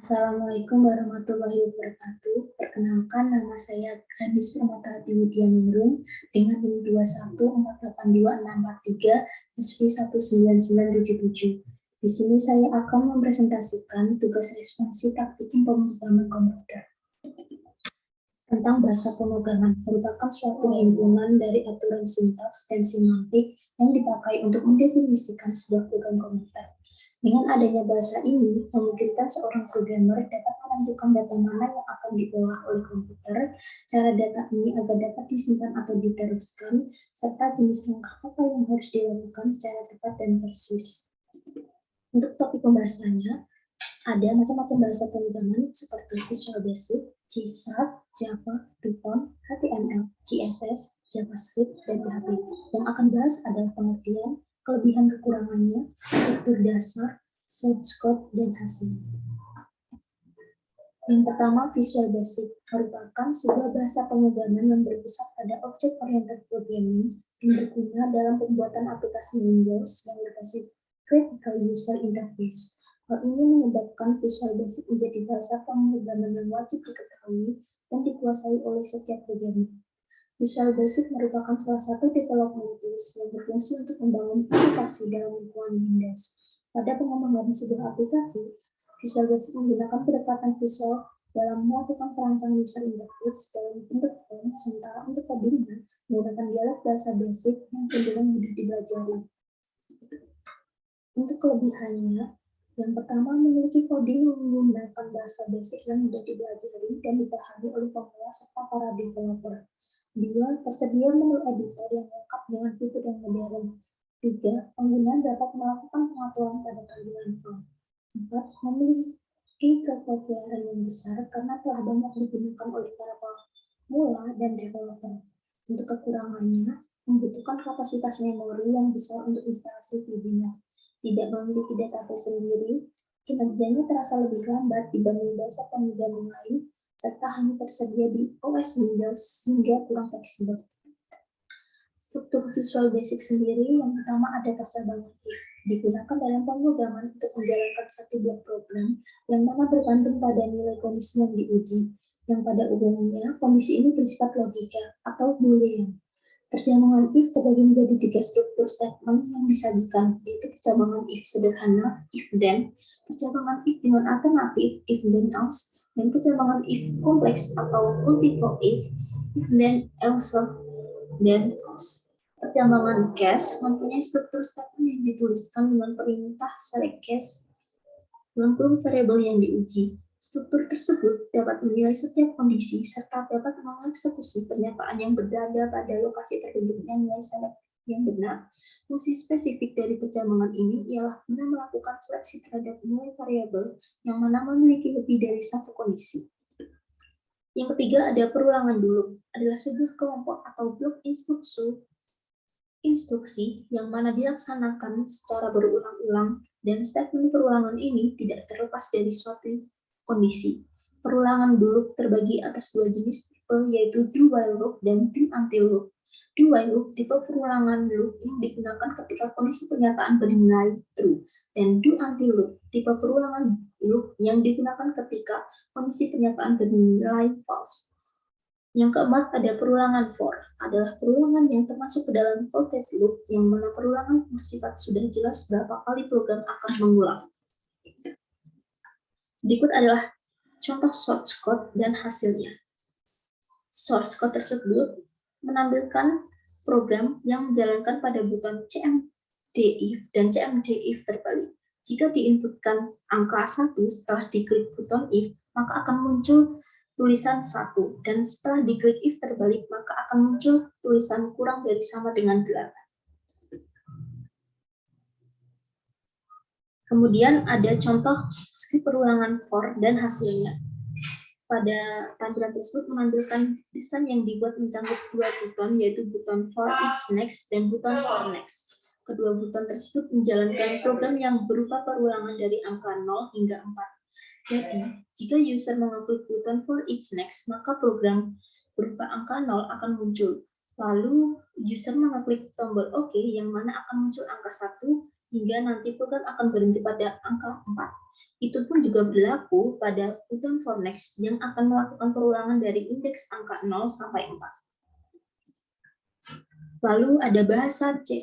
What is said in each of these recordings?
Assalamualaikum warahmatullahi wabarakatuh. Perkenalkan, nama saya Ganis Permatahati Widyaningrum dengan NIM 2148263 SP 19977. Di sini saya akan mempresentasikan tugas responsi praktikum pemrograman komputer. Tentang bahasa pemrograman merupakan suatu himpunan dari aturan sintaks dan semantik yang dipakai untuk mendefinisikan sebuah program komputer. Dengan adanya bahasa ini, memungkinkan seorang programmer dapat menentukan data mana yang akan diolah oleh komputer, cara data ini agar dapat disimpan atau diteruskan, serta jenis langkah apa yang harus dilakukan secara tepat dan persis. Untuk topik pembahasannya, ada macam-macam bahasa pemrograman seperti Visual Basic, C#, Java, Python, HTML, CSS, JavaScript, dan PHP. Yang akan bahas adalah pengertian, kelebihan kekurangannya, struktur dasar, source code, dan hasil. Yang pertama, Visual Basic merupakan sebuah bahasa pemrograman yang berpusat pada Object-Oriented Programming yang berguna dalam pembuatan aplikasi Windows yang berbasis Graphical User Interface. Hal ini menyebabkan Visual Basic menjadi bahasa pemrograman yang wajib diketahui dan dikuasai oleh setiap programmer. Visual Basic merupakan salah satu development tools yang berfungsi untuk membangun aplikasi dalam lingkungan Windows. Pada pengembangan sebuah aplikasi, Visual Basic menggunakan pendekatan visual dalam melakukan perancang user interface dalam bentuk form, sementara untuk codingnya menggunakan dialog bahasa basic yang cenderung mudah dipelajari. Untuk kelebihannya, yang pertama, memiliki coding menggunakan bahasa basic yang mudah dipelajari dan dipahami oleh pemula serta para developer. 2. Tersedia menu editor yang lengkap dengan fitur yang modern. 3. Pengguna dapat melakukan pengaturan pada tampilan form. 4. Memiliki kepopuleran yang besar karena telah banyak digunakan oleh para pemula dan developer. Untuk kekurangannya, membutuhkan kapasitas memori yang besar untuk instalasi videonya. Tidak memiliki database sendiri, kinerjanya terasa lebih lambat dibanding bahasa pemrograman lain, serta hanya tersedia di OS Windows hingga kurang fleksibel. Struktur Visual Basic sendiri, yang pertama ada percabangan if, digunakan dalam pemrograman untuk menjalankan satu blok program yang mana bergantung pada nilai kondisi yang diuji, yang pada umumnya kondisi ini bersifat logika atau boolean. Percabangan if terbagi menjadi 3 struktur statement yang disajikan, yaitu percabangan if sederhana, if then, percabangan if dengan alternatif, if then else, dan percabangan if kompleks atau multiple if then else, then else. Percabangan case mempunyai struktur statement yang dituliskan dengan perintah select case dengan variabel yang diuji. Struktur tersebut dapat menilai setiap kondisi serta dapat mengeksekusi pernyataan yang berada pada lokasi terbentuknya nilai select yang benar. Fungsi spesifik dari percabangan ini ialah guna melakukan seleksi terhadap nilai variabel yang mana memiliki lebih dari satu kondisi. Yang ketiga ada perulangan dulu, adalah sebuah kelompok atau blok instruksi yang mana dilaksanakan secara berulang-ulang dan statement perulangan ini tidak terlepas dari suatu kondisi. Perulangan dulu terbagi atas dua jenis tipe, yaitu do while loop dan do until loop. Do while loop tipe perulangan loop yang digunakan ketika kondisi pernyataan bernilai true, dan do until loop tipe perulangan loop yang digunakan ketika kondisi pernyataan bernilai false. Yang keempat ada perulangan for, adalah perulangan yang termasuk ke dalam for loop yang mana perulangan bersifat sudah jelas berapa kali program akan mengulang. Berikut adalah contoh source code dan hasilnya. Source code tersebut menampilkan program yang menjalankan pada buton cmd if dan cmd if terbalik. Jika diinputkan angka 1 setelah diklik buton if, maka akan muncul tulisan 1, dan setelah diklik if terbalik, maka akan muncul tulisan kurang dari sama dengan 8. Kemudian ada contoh skrip perulangan for dan hasilnya. Pada tampilan tersebut menampilkan desain yang dibuat mencangkup dua buton, yaitu buton for each next dan buton for next. Kedua buton tersebut menjalankan program yang berupa perulangan dari angka 0 hingga 4. Jadi, jika user mengeklik buton for each next, maka program berupa angka 0 akan muncul. Lalu, user mengeklik tombol OK, yang mana akan muncul angka 1, hingga nanti program akan berhenti pada angka 4. Itu pun juga berlaku pada Python for next yang akan melakukan perulangan dari indeks angka 0 sampai 4. Lalu ada bahasa C#,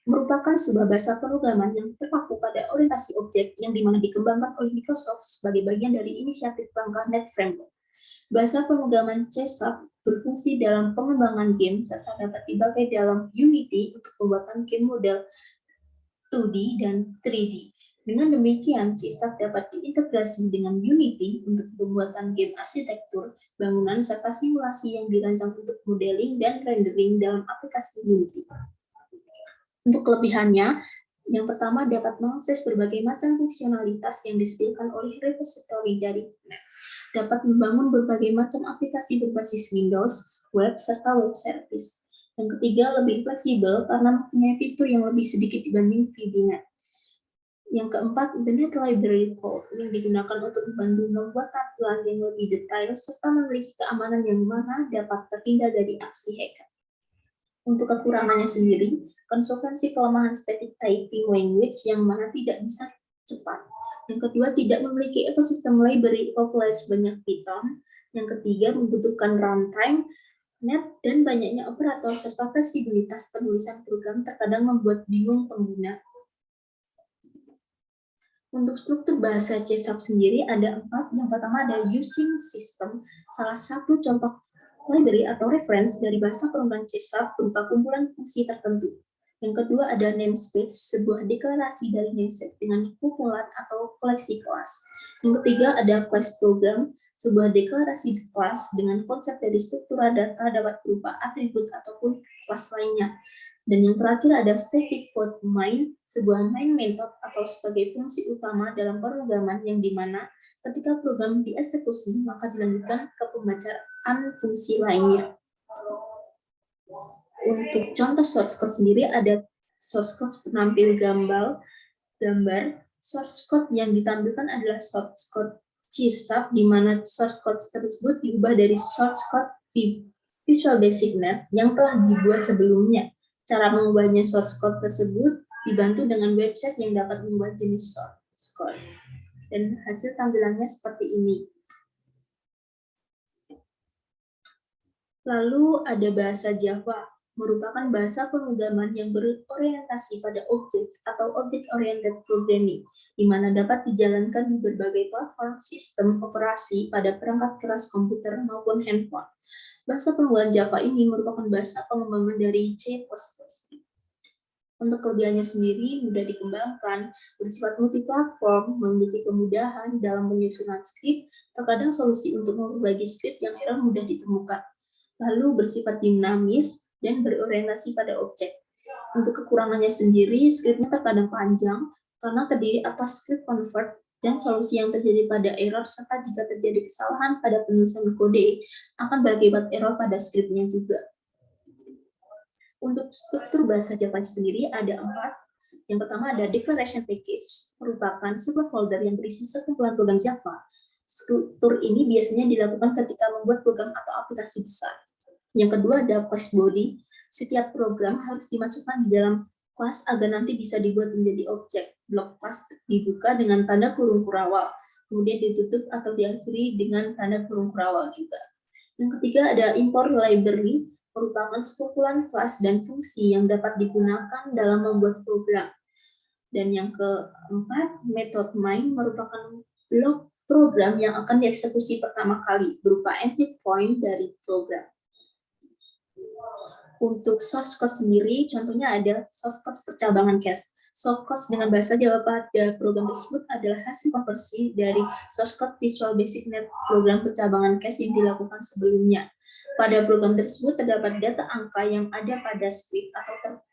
merupakan sebuah bahasa pemrograman yang terpaku pada orientasi objek yang dimana dikembangkan oleh Microsoft sebagai bagian dari inisiatif langkah Net Framework. Bahasa pemrograman C# berfungsi dalam pengembangan game serta dapat dipakai dalam Unity untuk pembuatan game model 2D dan 3D. Dengan demikian, C# dapat diintegrasi dengan Unity untuk pembuatan game arsitektur, bangunan, serta simulasi yang dirancang untuk modeling dan rendering dalam aplikasi Unity. Untuk kelebihannya, yang pertama dapat mengakses berbagai macam fungsionalitas yang disediakan oleh repository dari .NET. Dapat membangun berbagai macam aplikasi berbasis Windows, web, serta web service. Yang ketiga, lebih fleksibel karena mempunyai fitur yang lebih sedikit dibanding VB.NET. Yang keempat, the .NET Library Code yang digunakan untuk membantu membuat tampilan yang lebih detail serta memiliki keamanan yang mana dapat terhindar dari aksi hacker. Untuk kekurangannya sendiri, konsekuensi kelemahan static typing language yang mana tidak bisa cepat. Yang kedua, tidak memiliki ekosistem library populer sebanyak Python. Yang ketiga, membutuhkan runtime .NET dan banyaknya operator serta fleksibilitas penulisan program terkadang membuat bingung pengguna. Untuk struktur bahasa C# sendiri ada 4. Yang pertama ada using system, salah satu contoh library atau reference dari bahasa pemrograman C# berupa kumpulan fungsi tertentu. Yang kedua ada namespace, sebuah deklarasi dari namespace dengan kumpulan atau koleksi kelas. Yang ketiga ada class program, sebuah deklarasi kelas dengan konsep dari struktura data dapat berupa atribut ataupun kelas lainnya. Dan yang terakhir ada static void main, sebuah main method atau sebagai fungsi utama dalam pemrograman yang dimana ketika program dieksekusi maka dilanjutkan ke pembacaan fungsi lainnya. Untuk contoh source code sendiri ada source code penampil gambar. Source code yang ditampilkan adalah source code C#, di mana source code tersebut diubah dari source code Visual Basic Net yang telah dibuat sebelumnya. Cara mengubahnya source code tersebut dibantu dengan website yang dapat membuat jenis source code. Dan hasil tampilannya seperti ini. Lalu ada bahasa Java, merupakan bahasa pemrograman yang berorientasi pada objek atau object-oriented programming, di mana dapat dijalankan di berbagai platform sistem operasi pada perangkat keras komputer maupun handphone. Bahasa pemrograman Java ini merupakan bahasa pengembangan dari C++. Untuk kelebihannya sendiri, mudah dikembangkan, bersifat multiplatform, memiliki kemudahan dalam penyusunan skrip, terkadang solusi untuk memperbaiki skrip yang error mudah ditemukan. Lalu bersifat dinamis dan berorientasi pada objek. Untuk kekurangannya sendiri, skripnya terkadang panjang karena terdiri atas script convert dan solusi yang terjadi pada error serta jika terjadi kesalahan pada penulisan kode akan berakibat error pada skripnya juga. Untuk struktur bahasa Java sendiri ada 4. Yang pertama ada declaration package, merupakan sebuah folder yang berisi sekumpulan program Java. Struktur ini biasanya dilakukan ketika membuat program atau aplikasi besar. Yang kedua ada class body, setiap program harus dimasukkan di dalam kelas agar nanti bisa dibuat menjadi objek. Blok kelas dibuka dengan tanda kurung kurawal, kemudian ditutup atau diakhiri dengan tanda kurung kurawal juga. Yang ketiga ada import library, merupakan sekumpulan kelas dan fungsi yang dapat digunakan dalam membuat program. Dan yang keempat, method main merupakan blok program yang akan dieksekusi pertama kali berupa entry point dari program. Untuk source code sendiri, contohnya ada source code percabangan cache. Source code dengan bahasa Java pada program tersebut adalah hasil konversi dari source code Visual Basic Net program percabangan cache yang dilakukan sebelumnya. Pada program tersebut terdapat data angka yang ada pada script atau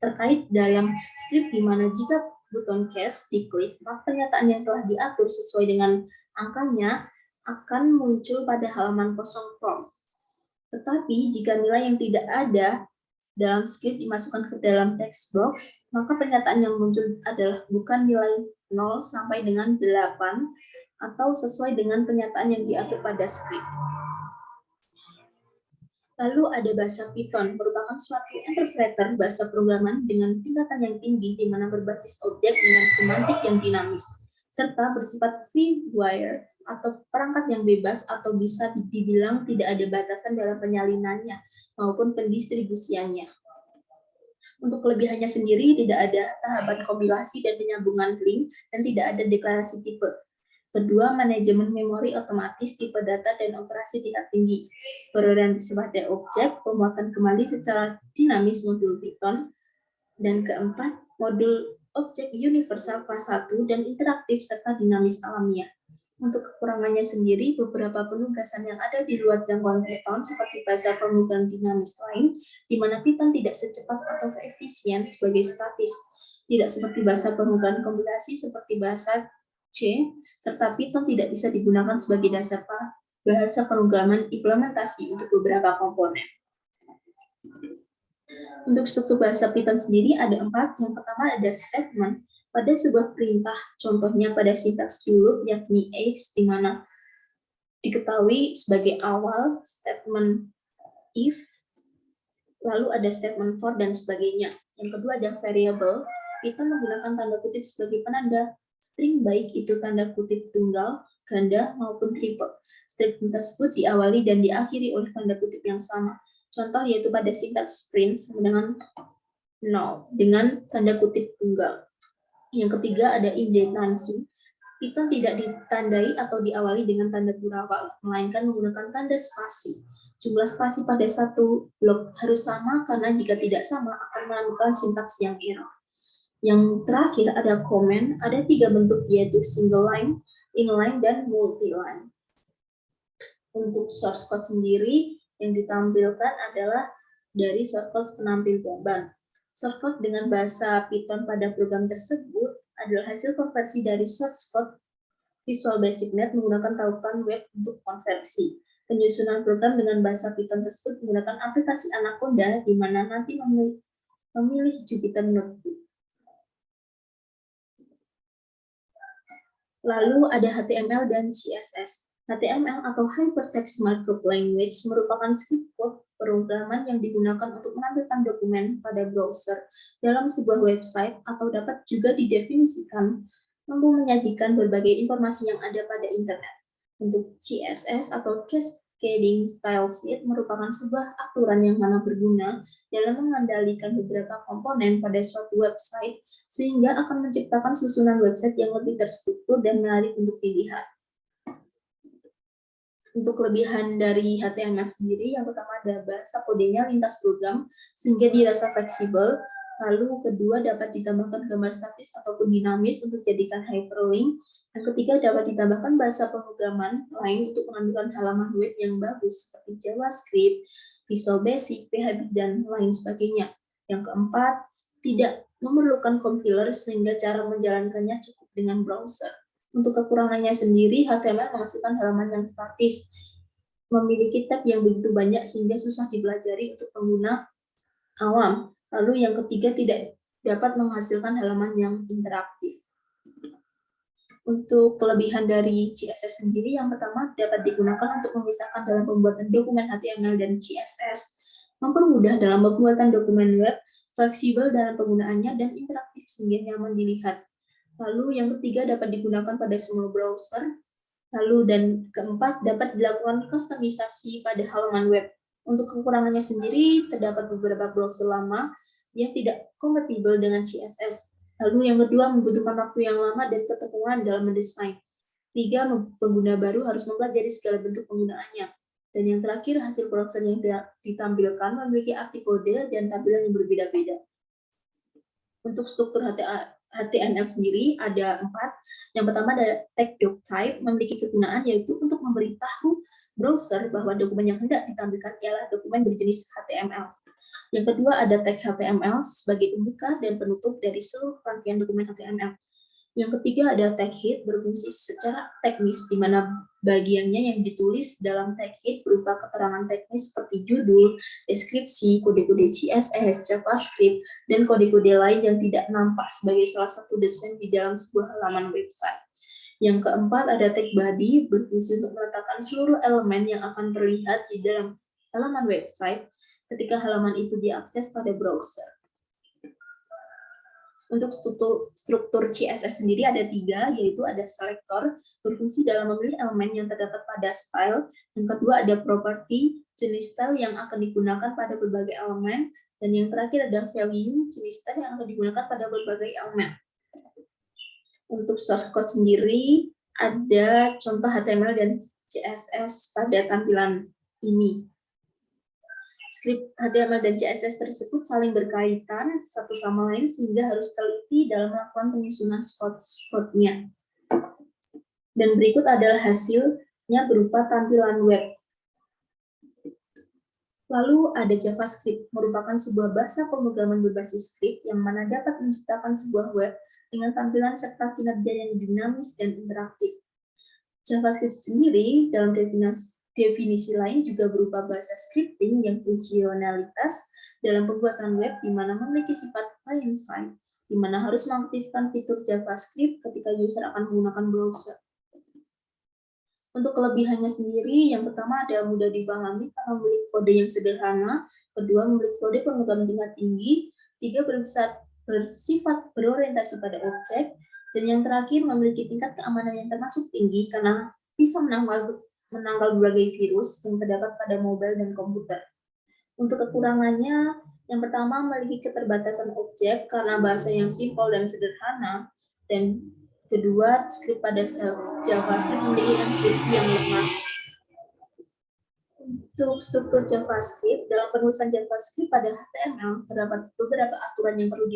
terkait dalam script di mana jika buton cache diklik, maka pernyataan yang telah diatur sesuai dengan angkanya akan muncul pada halaman kosong form. Tetapi jika nilai yang tidak ada dalam script dimasukkan ke dalam text box, maka pernyataan yang muncul adalah bukan nilai 0 sampai dengan 8 atau sesuai dengan pernyataan yang diatur pada script. Lalu ada bahasa Python, merupakan suatu interpreter bahasa programan dengan tingkatan yang tinggi di mana berbasis objek dengan semantik yang dinamis, serta bersifat freeware atau perangkat yang bebas atau bisa dibilang tidak ada batasan dalam penyalinannya maupun pendistribusiannya. Untuk kelebihannya sendiri, tidak ada tahapan kompilasi dan penyambungan link, dan tidak ada deklarasi tipe. Kedua, manajemen memori otomatis, tipe data, dan operasi tingkat tinggi. Berorientasi pada objek, pemuatan kembali secara dinamis modul Python. Dan keempat, modul objek universal kelas 1 dan interaktif serta dinamis alamiah. Untuk kekurangannya sendiri, beberapa penugasan yang ada di luar jangkauan Python seperti bahasa pemrograman dinamis lain, di mana Python tidak secepat atau efisien sebagai statis, tidak seperti bahasa pemrograman kompilasi seperti bahasa C, serta Python tidak bisa digunakan sebagai dasar bahasa pemrograman implementasi untuk beberapa komponen. Untuk struktur bahasa Python sendiri ada 4. Yang pertama ada statement. Pada sebuah perintah, contohnya pada sintaks dulu, yakni X, di mana diketahui sebagai awal, statement if, lalu ada statement for, dan sebagainya. Yang kedua ada variable. Python menggunakan tanda kutip sebagai penanda string, baik itu tanda kutip tunggal, ganda, maupun triple. String tersebut diawali dan diakhiri oleh tanda kutip yang sama. Contoh yaitu pada sintaks print dengan null, dengan tanda kutip tunggal. Yang ketiga ada indentansi. Python tidak ditandai atau diawali dengan tanda kurawal, melainkan menggunakan tanda spasi. Jumlah spasi pada satu blok harus sama, karena jika tidak sama akan melakukan sintaks yang error. Yang terakhir ada comment, ada 3 bentuk yaitu single line, inline, dan multi-line. Untuk source code sendiri yang ditampilkan adalah dari source code penampil gambar. Source code dengan bahasa Python pada program tersebut adalah hasil konversi dari source code Visual Basic Net menggunakan tautan web untuk konversi. Penyusunan program dengan bahasa Python tersebut menggunakan aplikasi Anaconda, di mana nanti memilih Jupyter Notebook. Lalu ada HTML dan CSS. HTML atau Hypertext Markup Language merupakan script code pemrograman yang digunakan untuk menampilkan dokumen pada browser dalam sebuah website, atau dapat juga didefinisikan mampu menyajikan berbagai informasi yang ada pada internet. Untuk CSS atau Cascading Style Sheet merupakan sebuah aturan yang mana berguna dalam mengendalikan beberapa komponen pada suatu website, sehingga akan menciptakan susunan website yang lebih terstruktur dan menarik untuk dilihat. Untuk kelebihan dari HTML sendiri, yang pertama ada bahasa kodenya lintas program, sehingga dirasa fleksibel. Lalu kedua, dapat ditambahkan gambar statis ataupun dinamis untuk dijadikan hyperlink. Yang ketiga, dapat ditambahkan bahasa pemrograman lain untuk mengambilkan halaman web yang bagus, seperti JavaScript, Visual Basic, PHP, dan lain sebagainya. Yang keempat, tidak memerlukan compiler sehingga cara menjalankannya cukup dengan browser. Untuk kekurangannya sendiri, HTML menghasilkan halaman yang statis, memiliki tag yang begitu banyak sehingga susah dipelajari untuk pengguna awam. Lalu yang ketiga, tidak dapat menghasilkan halaman yang interaktif. Untuk kelebihan dari CSS sendiri, yang pertama dapat digunakan untuk memisahkan dalam pembuatan dokumen HTML dan CSS, mempermudah dalam pembuatan dokumen web, fleksibel dalam penggunaannya, dan interaktif sehingga nyaman dilihat. Lalu yang ketiga dapat digunakan pada semua browser. Lalu dan keempat dapat dilakukan kustomisasi pada halaman web. Untuk kekurangannya sendiri, terdapat beberapa browser lama yang tidak kompatibel dengan CSS. Lalu yang kedua, membutuhkan waktu yang lama dan ketekunan dalam mendesain. 3, pengguna baru harus mempelajari segala bentuk penggunaannya. Dan yang terakhir, hasil browser yang ditampilkan memiliki arti kode dan tampilan yang berbeda-beda. Untuk struktur HTML sendiri ada 4. Yang pertama ada tag doc type, memiliki kegunaan yaitu untuk memberitahu browser bahwa dokumen yang hendak ditampilkan ialah dokumen berjenis HTML. Yang kedua ada tag HTML sebagai pembuka dan penutup dari seluruh rangkaian dokumen HTML. Yang ketiga ada tag head, berfungsi secara teknis di mana bagiannya yang ditulis dalam tag head berupa keterangan teknis seperti judul, deskripsi, kode-kode CSS, JavaScript, dan kode-kode lain yang tidak nampak sebagai salah satu desain di dalam sebuah halaman website. Yang keempat ada tag body, berfungsi untuk meletakkan seluruh elemen yang akan terlihat di dalam halaman website ketika halaman itu diakses pada browser. Untuk struktur CSS sendiri ada 3, yaitu ada selector, berfungsi dalam memilih elemen yang terdapat pada style. Yang kedua ada property, jenis style yang akan digunakan pada berbagai elemen. Dan yang terakhir ada value, jenis style yang akan digunakan pada berbagai elemen. Untuk source code sendiri, ada contoh HTML dan CSS pada tampilan ini. Skrip HTML dan CSS tersebut saling berkaitan satu sama lain sehingga harus teliti dalam melakukan penyusunan code-nya. Dan berikut adalah hasilnya berupa tampilan web. Lalu ada JavaScript, merupakan sebuah bahasa pemrograman berbasis script yang mana dapat menciptakan sebuah web dengan tampilan serta kinerja yang dinamis dan interaktif. JavaScript sendiri dalam definisi lain juga berupa bahasa scripting yang fungsionalitas dalam pembuatan web di mana memiliki sifat client-side, di mana harus mengaktifkan fitur JavaScript ketika user akan menggunakan browser. Untuk kelebihannya sendiri, yang pertama ada mudah dipahami karena memiliki kode yang sederhana, kedua memiliki kode pemrograman tingkat tinggi, tiga bersifat berorientasi pada objek, dan yang terakhir memiliki tingkat keamanan yang termasuk tinggi karena bisa menangkal berbagai virus yang terdapat pada mobile dan komputer. Untuk kekurangannya, yang pertama memiliki keterbatasan objek karena bahasa yang simpel dan sederhana, dan kedua, skrip pada JavaScript memiliki inskripsi yang lemah. Untuk struktur JavaScript, dalam penulisan JavaScript pada HTML terdapat beberapa aturan yang perlu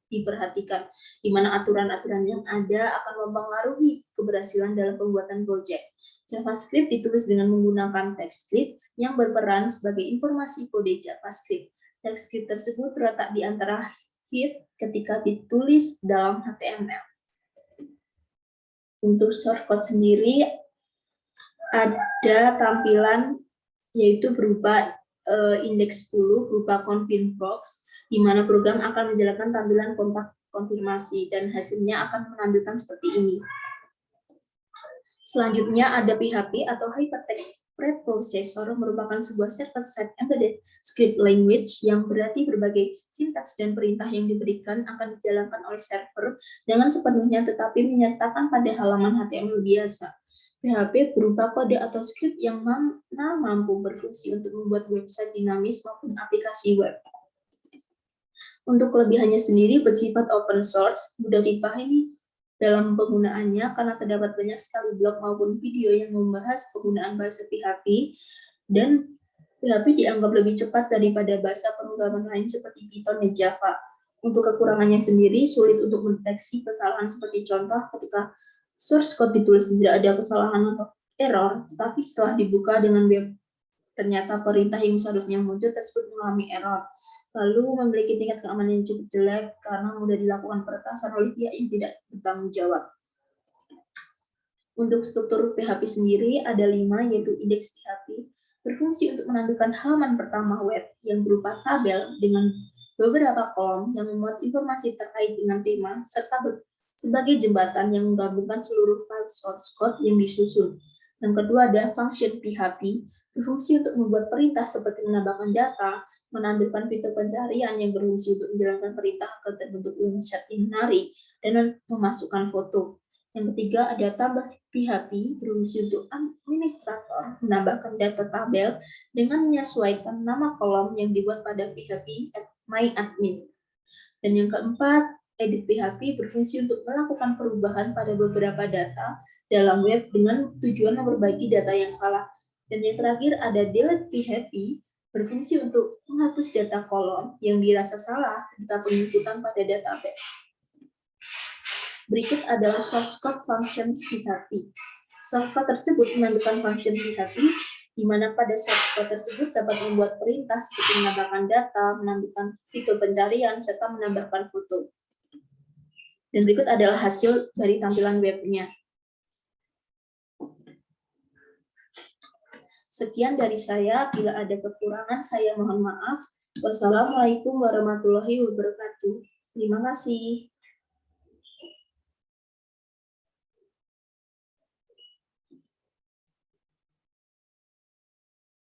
diperhatikan, di mana aturan-aturan yang ada akan mempengaruhi keberhasilan dalam pembuatan project. JavaScript ditulis dengan menggunakan TypeScript yang berperan sebagai informasi kode JavaScript. TypeScript tersebut terletak di antara head ketika ditulis dalam HTML. Untuk shortcode sendiri ada tampilan yaitu berupa indeks 10 berupa confirm box, di mana program akan menjalankan tampilan kontak konfirmasi dan hasilnya akan menampilkan seperti ini. Selanjutnya ada PHP atau Hypertext Preprocessor, merupakan sebuah server-side embedded script language yang berarti berbagai sintaks dan perintah yang diberikan akan dijalankan oleh server dengan sepenuhnya tetapi menyertakan pada halaman HTML biasa. PHP berupa kode atau script yang mampu berfungsi untuk membuat website dinamis maupun aplikasi web. Untuk kelebihannya sendiri bersifat open source, mudah dipahami dalam penggunaannya karena terdapat banyak sekali blog maupun video yang membahas penggunaan bahasa PHP, dan PHP dianggap lebih cepat daripada bahasa pemrograman lain seperti Python dan Java. Untuk kekurangannya sendiri, sulit untuk mendeteksi kesalahan seperti contoh ketika source code ditulis tidak ada kesalahan atau error, tetapi setelah dibuka dengan web, ternyata perintah yang seharusnya muncul tersebut mengalami error. Lalu memiliki tingkat keamanan yang cukup jelek karena mudah dilakukan peretasan oleh pihak yang tidak bertanggung jawab. Untuk struktur PHP sendiri ada 5, yaitu indeks PHP, berfungsi untuk menampilkan halaman pertama web yang berupa tabel dengan beberapa kolom yang memuat informasi terkait dengan tema, serta sebagai jembatan yang menggabungkan seluruh file source code yang disusun. Yang kedua ada function PHP, berfungsi untuk membuat perintah seperti menambahkan data, menampilkan fitur pencarian yang berfungsi untuk menjalankan perintah agar terbentuk website yang menarik, dan memasukkan foto. Yang ketiga ada tambah PHP, berfungsi untuk administrator, menambahkan data tabel dengan menyesuaikan nama kolom yang dibuat pada PHP MyAdmin. Dan yang keempat, edit PHP berfungsi untuk melakukan perubahan pada beberapa data dalam web dengan tujuan memperbaiki data yang salah. Dan yang terakhir ada delete PHP, berfungsi untuk menghapus data kolom yang dirasa salah ketika penginputan pada database. Berikut adalah source code function PHP. Source code tersebut menampilkan function PHP, di mana pada source code tersebut dapat membuat perintah seperti menambahkan data, menambahkan fitur pencarian, serta menambahkan foto. Dan berikut adalah hasil dari tampilan webnya. Sekian dari saya, bila ada kekurangan saya mohon maaf. Wassalamualaikum warahmatullahi wabarakatuh. Terima kasih.